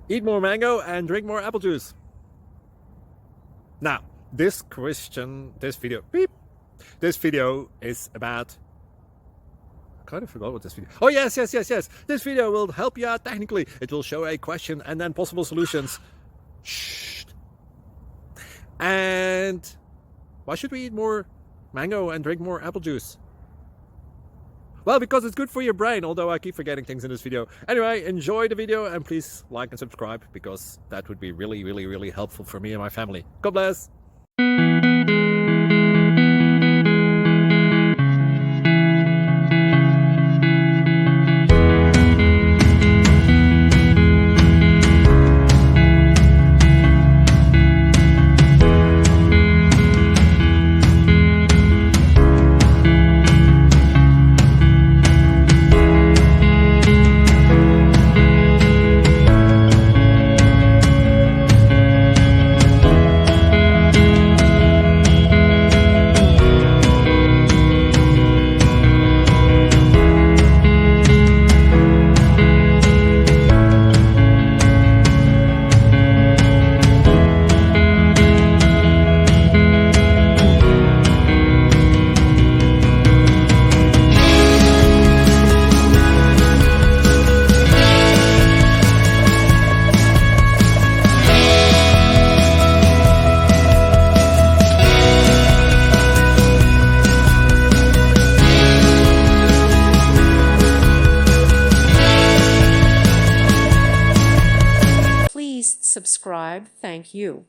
Eat more mango and drink more apple juice. Now, this video is about... I kind of forgot what this video... Oh, yes. This video will help you out technically. It will show a question and then possible solutions. Shh. And why should we eat more mango and drink more apple juice? Well, because it's good for your brain, although I keep forgetting things in this video. Anyway, enjoy the video and please like and subscribe, because that would be really helpful for me and my family. God bless! Please subscribe. Thank you.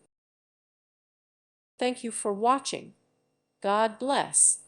Thank you for watching. God bless.